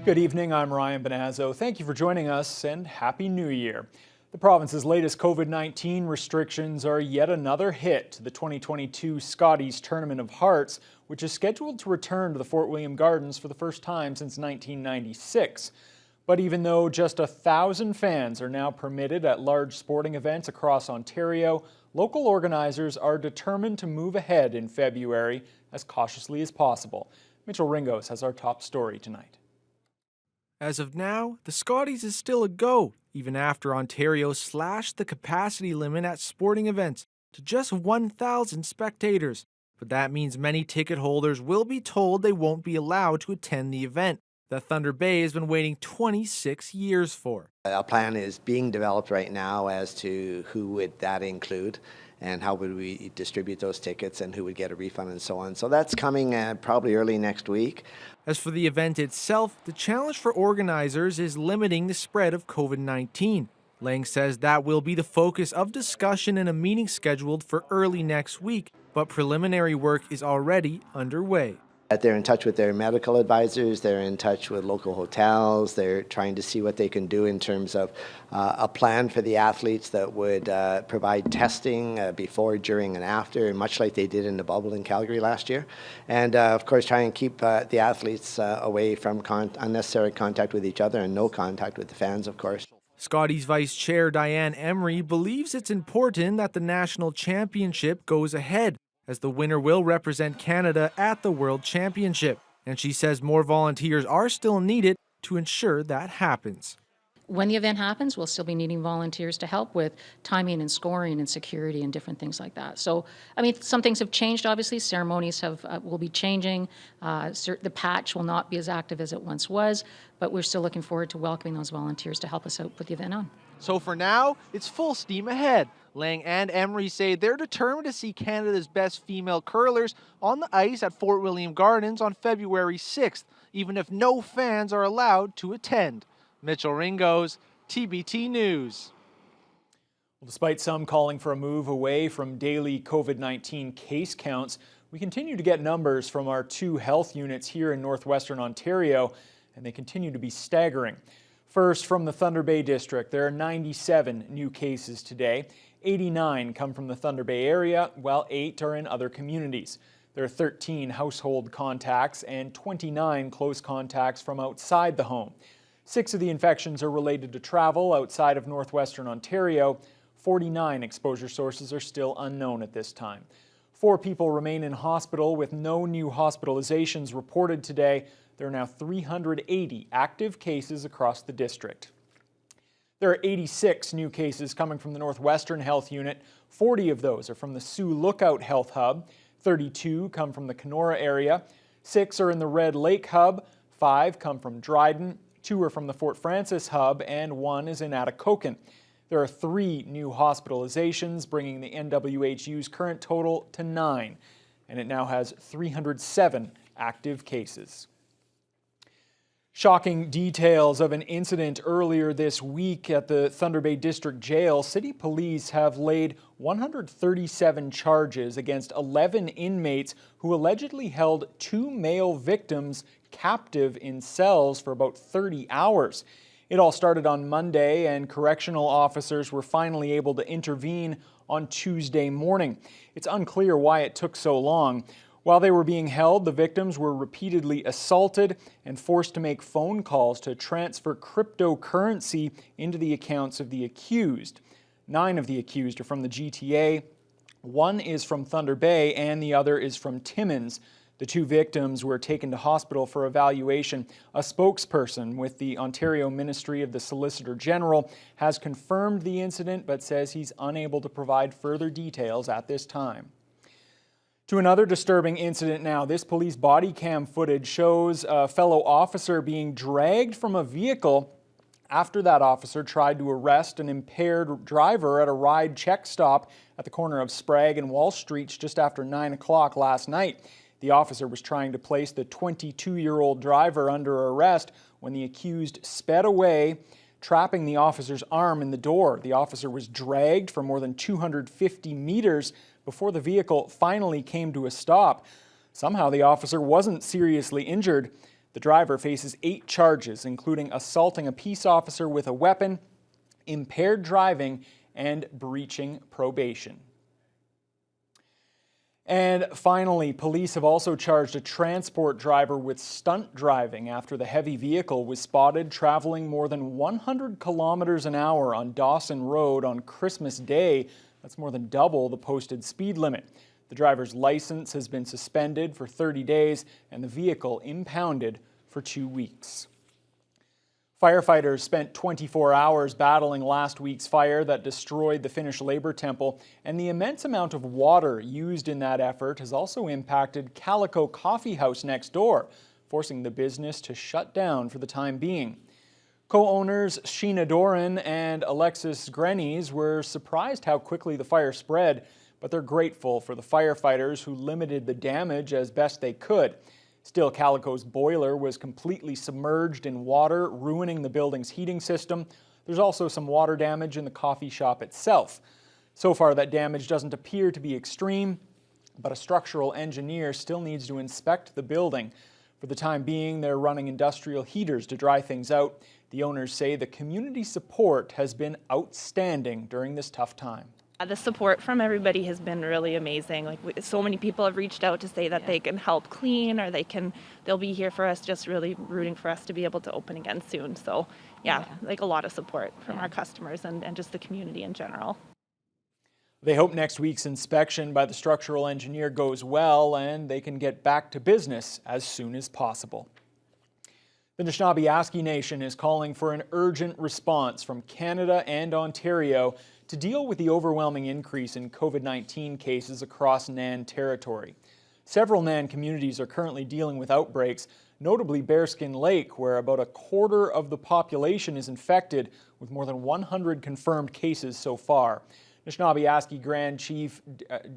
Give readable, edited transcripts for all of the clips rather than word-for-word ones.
Good evening, I'm Ryan Benazzo. Thank you for joining us and Happy New Year. The province's latest COVID-19 restrictions are yet another hit to the 2022 Scotties Tournament of Hearts, which is scheduled to return to the Fort William Gardens for the first time since 1996. But even though just 1,000 fans are now permitted at large sporting events across Ontario, local organizers are determined to move ahead in February as cautiously as possible. Mitchell Ringos has our top story tonight. As of now, the Scotties is still a go, even after Ontario slashed the capacity limit at sporting events to just 1,000 spectators. But that means many ticket holders will be told they won't be allowed to attend the event that Thunder Bay has been waiting 26 years for. A plan is being developed right now as to who would that include and how would we distribute those tickets and who would get a refund and so on. So that's coming probably early next week. As for the event itself, the challenge for organizers is limiting the spread of COVID-19. Lang says that will be the focus of discussion in a meeting scheduled for early next week, but preliminary work is already underway. They're in touch with their medical advisors, they're in touch with local hotels, they're trying to see what they can do in terms of a plan for the athletes that would provide testing before, during, and after, much like they did in the bubble in Calgary last year. And of course, try and keep the athletes away from unnecessary contact with each other and no contact with the fans, of course. Scotties Vice Chair Diane Emery believes it's important that the national championship goes ahead, as the winner will represent Canada at the World Championship. And she says more volunteers are still needed to ensure that happens. When the event happens, we'll still be needing volunteers to help with timing and scoring and security and different things like that. So, I mean, some things have changed, obviously. Ceremonies will be changing. The patch will not be as active as it once was, but we're still looking forward to welcoming those volunteers to help us out put the event on. So for now, it's full steam ahead. Lang and Emery say they're determined to see Canada's best female curlers on the ice at Fort William Gardens on February 6th, even if no fans are allowed to attend. Mitchell Ringos, TBT News. Well, despite some calling for a move away from daily COVID-19 case counts, we continue to get numbers from our 2 health units here in northwestern Ontario, and they continue to be staggering. First, from the Thunder Bay District, there are 97 new cases today. 89 come from the Thunder Bay area, while 8 are in other communities. There are 13 household contacts and 29 close contacts from outside the home. 6 of the infections are related to travel outside of northwestern Ontario. 49 exposure sources are still unknown at this time. 4 people remain in hospital with no new hospitalizations reported today. There are now 380 active cases across the district. There are 86 new cases coming from the Northwestern Health Unit. 40 of those are from the Sioux Lookout Health Hub. 32 come from the Kenora area. 6 are in the Red Lake Hub. 5 come from Dryden. 2 are from the Fort Francis Hub, and 1 is in Atikokan. There are 3 new hospitalizations, bringing the NWHU's current total to 9, and it now has 307 active cases. Shocking details of an incident earlier this week at the Thunder Bay District Jail. City police have laid 137 charges against 11 inmates who allegedly held 2 male victims captive in cells for about 30 hours. It all started on Monday, and correctional officers were finally able to intervene on Tuesday morning. It's unclear why it took so long. While they were being held, the victims were repeatedly assaulted and forced to make phone calls to transfer cryptocurrency into the accounts of the accused. 9 of the accused are from the GTA, 1 is from Thunder Bay, and the other is from Timmins. The 2 victims were taken to hospital for evaluation. A spokesperson with the Ontario Ministry of the Solicitor General has confirmed the incident, but says he's unable to provide further details at this time. To another disturbing incident now. This police body cam footage shows a fellow officer being dragged from a vehicle after that officer tried to arrest an impaired driver at a ride check stop at the corner of Sprague and Wall Streets just after 9 o'clock last night. The officer was trying to place the 22-year-old driver under arrest when the accused sped away, trapping the officer's arm in the door. The officer was dragged for more than 250 meters before the vehicle finally came to a stop. Somehow the officer wasn't seriously injured. The driver faces 8 charges, including assaulting a peace officer with a weapon, impaired driving, and breaching probation. And finally, police have also charged a transport driver with stunt driving after the heavy vehicle was spotted traveling more than 100 kilometers an hour on Dawson Road on Christmas Day. That's more than double the posted speed limit. The driver's license has been suspended for 30 days and the vehicle impounded for 2 weeks. Firefighters spent 24 hours battling last week's fire that destroyed the Finnish Labour Temple, and the immense amount of water used in that effort has also impacted Calico Coffee House next door, forcing the business to shut down for the time being. Co-owners Sheena Doran and Alexis Grenes were surprised how quickly the fire spread, but they're grateful for the firefighters who limited the damage as best they could. Still, Calico's boiler was completely submerged in water, ruining the building's heating system. There's also some water damage in the coffee shop itself. So far, that damage doesn't appear to be extreme, but a structural engineer still needs to inspect the building. For the time being, they're running industrial heaters to dry things out. The owners say the community support has been outstanding during this tough time. The support from everybody has been really amazing. Like so many people have reached out to say that they can help clean or they'll be here for us, just really rooting for us to be able to open again soon. So yeah. Like a lot of support from our customers and just the community in general. They hope next week's inspection by the structural engineer goes well and they can get back to business as soon as possible. The Anishinaabe Nation is calling for an urgent response from Canada and Ontario to deal with the overwhelming increase in COVID-19 cases across Nain territory. Several Nain communities are currently dealing with outbreaks, notably Bearskin Lake, where about a quarter of the population is infected, with more than 100 confirmed cases so far. Anishinaabe Grand Chief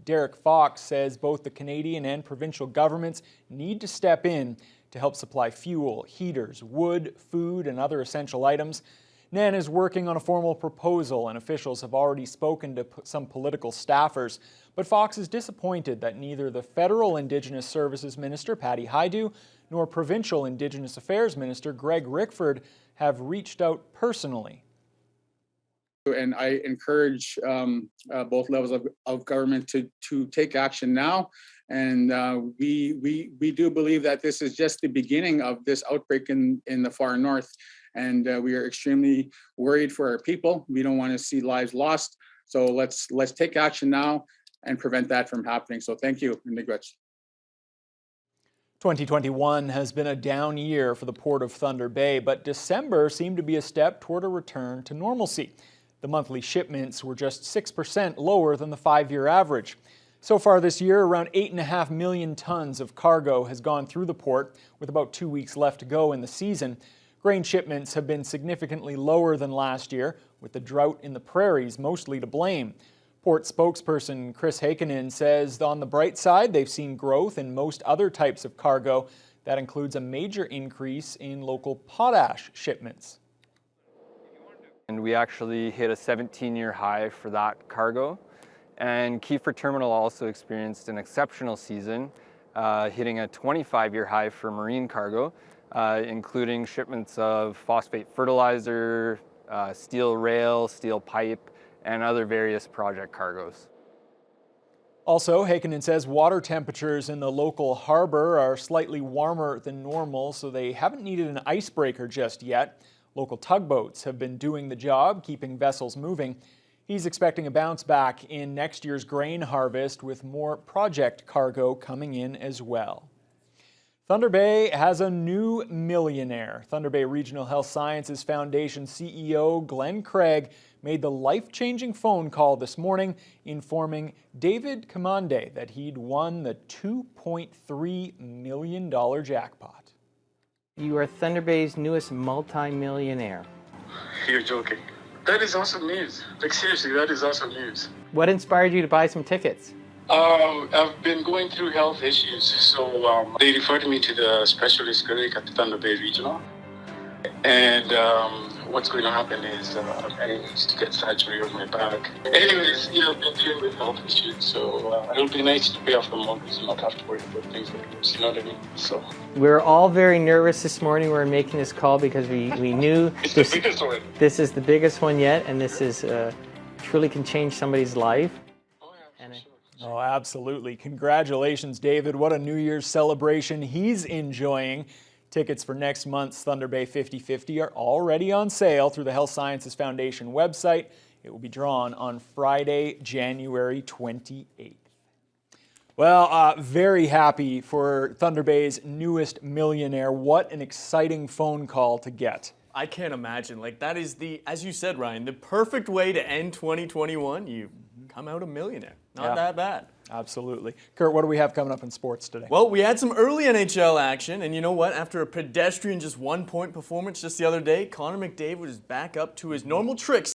Derek Fox says both the Canadian and provincial governments need to step in to help supply fuel, heaters, wood, food, and other essential items. Nain is working on a formal proposal, and officials have already spoken to some political staffers. But Fox is disappointed that neither the Federal Indigenous Services Minister, Patty Hajdu, nor Provincial Indigenous Affairs Minister, Greg Rickford, have reached out personally. And I encourage both levels of government to take action now. And we do believe that this is just the beginning of this outbreak in the far north. And we are extremely worried for our people. We don't want to see lives lost. So let's take action now and prevent that from happening. So thank you, and miigwech. 2021 has been a down year for the Port of Thunder Bay, but December seemed to be a step toward a return to normalcy. The monthly shipments were just 6% lower than the 5-year average. So far this year, around 8.5 million tons of cargo has gone through the port, with about 2 weeks left to go in the season. Grain shipments have been significantly lower than last year, with the drought in the prairies mostly to blame. Port spokesperson Chris Heikkinen says on the bright side, they've seen growth in most other types of cargo. That includes a major increase in local potash shipments. And we actually hit a 17-year high for that cargo. And Kiefer Terminal also experienced an exceptional season, hitting a 25-year high for marine cargo, including shipments of phosphate fertilizer, steel rail, steel pipe, and other various project cargoes. Also, Heikkinen says water temperatures in the local harbor are slightly warmer than normal, so they haven't needed an icebreaker just yet. Local tugboats have been doing the job, keeping vessels moving. He's expecting a bounce back in next year's grain harvest, with more project cargo coming in as well. Thunder Bay has a new millionaire. Thunder Bay Regional Health Sciences Foundation CEO Glenn Craig made the life-changing phone call this morning, informing David Commande that he'd won the $2.3 million jackpot. You are Thunder Bay's newest multi-millionaire. You're joking. That is awesome news. Like seriously, that is awesome news. What inspired you to buy some tickets? I've been going through health issues, so they referred me to the specialist clinic at the Thunder Bay Regional. And what's going to happen is I need to get surgery on my back. Anyways, I've been dealing with health issues, so it'll be nice to pay off the mortgage and not have to worry about things like this, you know what I mean? So We're all very nervous this morning. We're making this call because we knew it's the biggest one. this is the biggest one yet, and this is truly can change somebody's life. Oh, yeah, for sure. Oh, absolutely. Congratulations, David. What a New Year's celebration he's enjoying. Tickets for next month's Thunder Bay 50/50 are already on sale through the Health Sciences Foundation website. It will be drawn on Friday, January 28th. Well, very happy for Thunder Bay's newest millionaire. What an exciting phone call to get. I can't imagine. Like, that is as you said, Ryan, the perfect way to end 2021. You come out a millionaire. Not that bad. Absolutely. Kurt, what do we have coming up in sports today? Well, we had some early NHL action, and you know what? After a pedestrian just 1-point performance just the other day, Connor McDavid is back up to his normal tricks.